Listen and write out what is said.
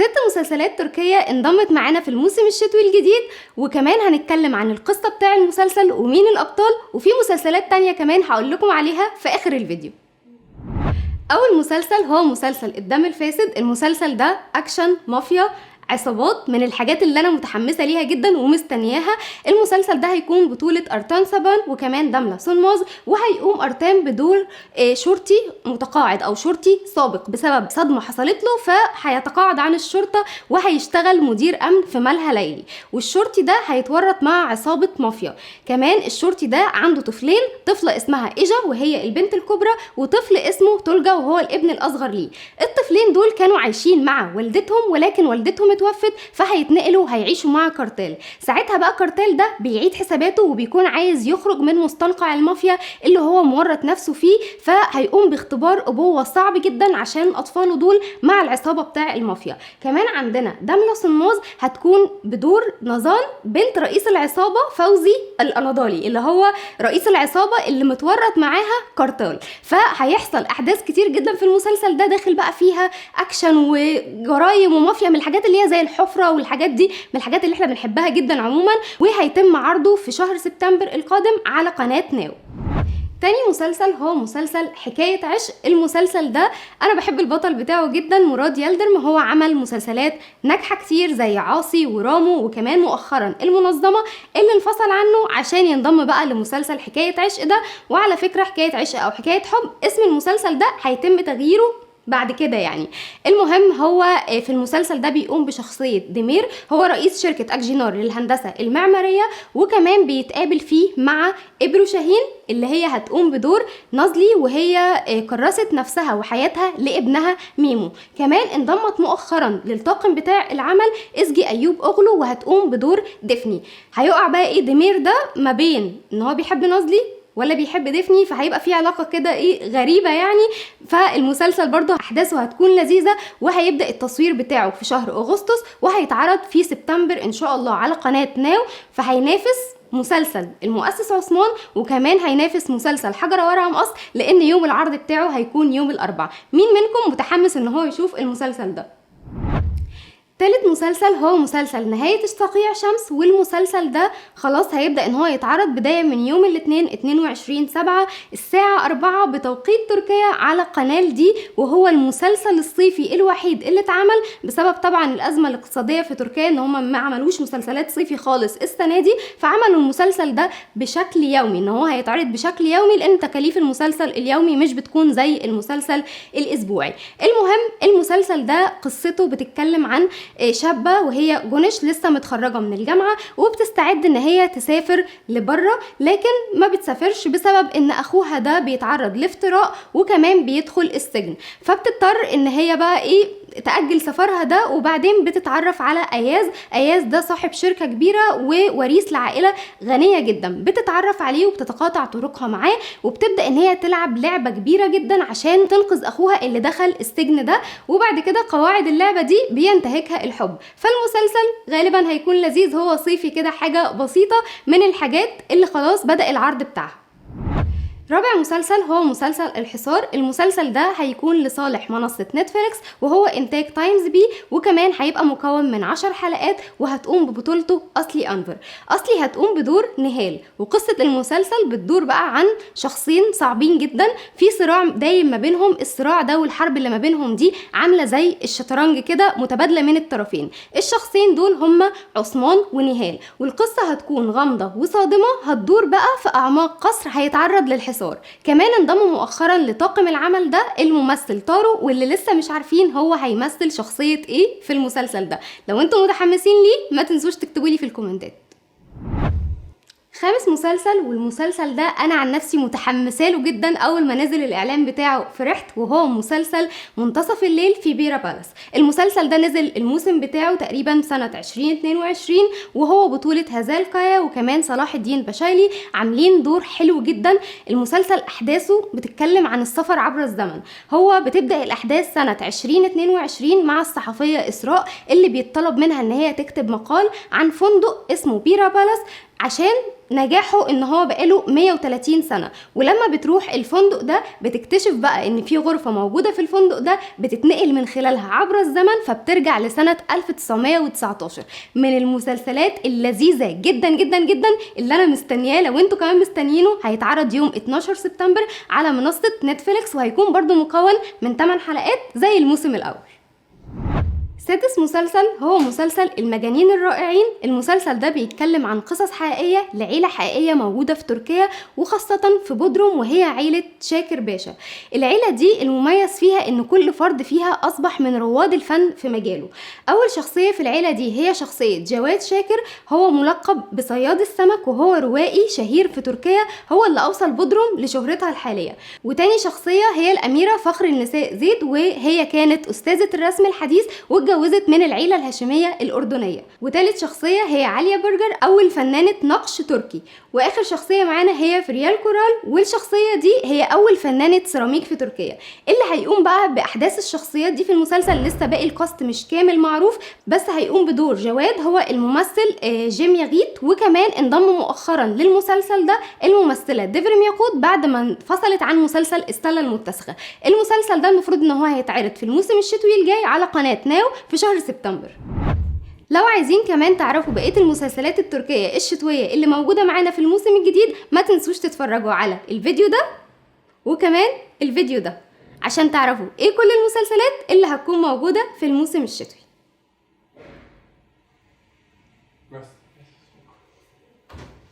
ست مسلسلات تركية انضمت معانا في الموسم الشتوي الجديد، وكمان هنتكلم عن القصة بتاع المسلسل ومين الأبطال، وفي مسلسلات تانية كمان هقول لكم عليها في آخر الفيديو. أول مسلسل هو مسلسل الدم الفاسد. المسلسل ده أكشن مافيا عصابات، من الحاجات اللي انا متحمسه ليها جدا ومستنياها. المسلسل ده هيكون بطوله ارتان سابان وكمان داملا سونموز، وهيقوم ارتان بدور شرطي متقاعد او شرطي سابق بسبب صدمه حصلت له، فهيتقاعد عن الشرطه وهيشتغل مدير امن في ملهى ليلي، والشرطي ده هيتورط مع عصابه مافيا. كمان الشرطي ده عنده طفلين، طفله اسمها ايجا وهي البنت الكبرى، وطفل اسمه تولجا وهو الابن الاصغر ليه. الطفلين دول كانوا عايشين مع والدتهم، ولكن والدتهم اتوفت، فهيتنقلوا وهيعيشوا مع كارتيل. ساعتها بقى كارتيل ده بيعيد حساباته وبيكون عايز يخرج من مستنقع المافيا اللي هو مورط نفسه فيه، فهيقوم باختبار ابوه صعب جدا عشان اطفاله دول مع العصابه بتاع المافيا. كمان عندنا داملا سونموز هتكون بدور نزان بنت رئيس العصابه فوزي الاناضالي، اللي هو رئيس العصابه اللي متورط معاها كارتيل. فهيحصل احداث كتير جدا في المسلسل ده، داخل بقى فيها اكشن وجرايم ومافيا، من الحاجات اللي هي زي الحفرة والحاجات دي، من الحاجات اللي احنا بنحبها جدا عموما. وهيتم عرضه في شهر سبتمبر القادم على قناة ناو. تاني مسلسل هو مسلسل حكاية عشق. المسلسل ده انا بحب البطل بتاعه جدا، مراد يلدرم. هو عمل مسلسلات ناجحة كتير زي عاصي ورامو، وكمان مؤخرا المنظمة، اللي انفصل عنه عشان ينضم بقى لمسلسل حكاية عشق ده. وعلى فكرة حكاية عشق او حكاية حب اسم المسلسل ده هيتم تغييره بعد كده يعني. المهم هو في المسلسل ده بيقوم بشخصية ديمير، هو رئيس شركة أكجينار للهندسة المعمارية، وكمان بيتقابل فيه مع إبرو شاهين اللي هي هتقوم بدور نازلي، وهي كرست نفسها وحياتها لابنها ميمو. كمان انضمت مؤخرا للطاقم بتاع العمل إزجي أيوب أغلو، وهتقوم بدور ديفني. هيقع بقى ايه ديمير ده ما بين ان هو بيحب نازلي ولا بيحب ديفني، فهيبقى في علاقه كده ايه غريبه يعني. فالمسلسل برضو احداثه هتكون لذيذه، وهيبدا التصوير بتاعه في شهر اغسطس، وهيتعرض في سبتمبر ان شاء الله على قناه ناو. فهينافس مسلسل المؤسس عثمان، وكمان هينافس مسلسل حجر ورقة مقص، لان يوم العرض بتاعه هيكون يوم الاربعاء. مين منكم متحمس ان هو يشوف المسلسل ده؟ تالت مسلسل هو مسلسل نهاية الصقيع شمس. والمسلسل ده خلاص هيبدأ ان هو يتعرض بداية من يوم الاثنين 22/7 الساعة 4 بتوقيت تركيا على قناة دي. وهو المسلسل الصيفي الوحيد اللي اتعمل بسبب طبعا الأزمة الاقتصادية في تركيا، ان هم ما عملوش مسلسلات صيفي خالص السنة دي، فعملوا المسلسل ده بشكل يومي، ان هو هيتعرض بشكل يومي، لان تكاليف المسلسل اليومي مش بتكون زي المسلسل الاسبوعي. المهم المسلسل ده قصته بتتكلم عن شابة وهي جونش لسه متخرجة من الجامعة، وبتستعد ان هي تسافر لبره، لكن ما بتسافرش بسبب ان اخوها ده بيتعرض لافتراء وكمان بيدخل السجن. فبتضطر ان هي بقى ايه تأجل سفرها ده، وبعدين بتتعرف على اياز ده صاحب شركة كبيرة ووريث لعائلة غنية جدا. بتتعرف عليه وبتتقاطع طرقها معاه، وبتبدأ ان هي تلعب لعبة كبيرة جدا عشان تنقذ اخوها اللي دخل السجن ده. وبعد كده قواعد اللعبة دي بينتهكها الحب. فالمسلسل غالبا هيكون لذيذ، هو صيفي كده، حاجة بسيطة من الحاجات اللي خلاص بدأ العرض بتاعها. رابع مسلسل هو مسلسل الحصار. المسلسل ده هيكون لصالح منصة نتفليكس، وهو انتاج تايمز بي، وكمان هيبقى مكون من 10 حلقات، وهتقوم ببطولته أصلي أنفر. أصلي هتقوم بدور نهال. وقصة المسلسل بتدور بقى عن شخصين صعبين جدا في صراع دايم ما بينهم. الصراع ده والحرب اللي ما بينهم دي عاملة زي الشطرنج كده، متبادلة من الطرفين. الشخصين دول هما عثمان ونهال، والقصة هتكون غامضة وصادمة، هتدور بقى في أعماق قصر هيتعرض للحصار. كمان انضم مؤخرا لطاقم العمل ده الممثل تارو، واللي لسه مش عارفين هو هيمثل شخصية ايه في المسلسل ده. لو انتم متحمسين ليه ما تنسوش تكتبوا لي في الكومنتات. خامس مسلسل، والمسلسل ده انا عن نفسي متحمسه له جدا. اول ما نزل الاعلان بتاعه فرحت، وهو مسلسل منتصف الليل في بيرا بالاس. المسلسل ده نزل الموسم بتاعه تقريبا سنه 2022، وهو بطوله هزال كايا وكمان صلاح الدين بشايلي، عاملين دور حلو جدا. المسلسل احداثه بتتكلم عن السفر عبر الزمن. هو بتبدا الاحداث سنه 2022 مع الصحفيه اسراء، اللي بيتطلب منها ان هي تكتب مقال عن فندق اسمه بيرا بالاس عشان نجاحه ان هو بقاله 130 سنة. ولما بتروح الفندق ده بتكتشف بقى ان في غرفة موجودة في الفندق ده بتتنقل من خلالها عبر الزمن، فبترجع لسنة 1919. من المسلسلات اللذيذة جدا جدا جدا اللي انا مستنياه، لو انتوا كمان مستنيينه. هيتعرض يوم 12 سبتمبر على منصة نتفليكس، وهيكون برضو مكون من 8 حلقات زي الموسم الاول. سادس مسلسل هو مسلسل المجانين الرائعين. المسلسل ده بيتكلم عن قصص حقيقية لعيلة حقيقية موجودة في تركيا، وخاصة في بودروم، وهي عيلة شاكر باشا. العيلة دي المميز فيها ان كل فرد فيها اصبح من رواد الفن في مجاله. اول شخصية في العيلة دي هي شخصية جواد شاكر، هو ملقب بصياد السمك، وهو روائي شهير في تركيا، هو اللي اوصل بودروم لشهرتها الحالية. وتاني شخصية هي الاميرة فخر النساء زيد، وهي كانت استاذة الرسم الحديث واتجوزت من العيلة الهاشمية الأردنية. وثالث شخصية هي عليا برجر، أول فنانة نقش تركي. وآخر شخصية معانا هي فريال كورال، والشخصية دي هي أول فنانة سيراميك في تركيا. اللي هيقوم بقى بأحداث الشخصيات دي في المسلسل لسه باقي الكاست مش كامل معروف، بس هيقوم بدور جواد هو الممثل جيم ياغيت. وكمان انضم مؤخرا للمسلسل ده الممثلة ديفريم ياقوت بعد ما انفصلت عن مسلسل السلة المتسخة. المسلسل ده المفروض ان هو هيتعرض في الموسم الشتوي الجاي على قناة ناو في شهر سبتمبر. لو عايزين كمان تعرفوا بقية المسلسلات التركية الشتوية اللي موجودة معانا في الموسم الجديد، ما تنسوش تتفرجوا على الفيديو ده وكمان الفيديو ده عشان تعرفوا ايه كل المسلسلات اللي هتكون موجودة في الموسم الشتوي.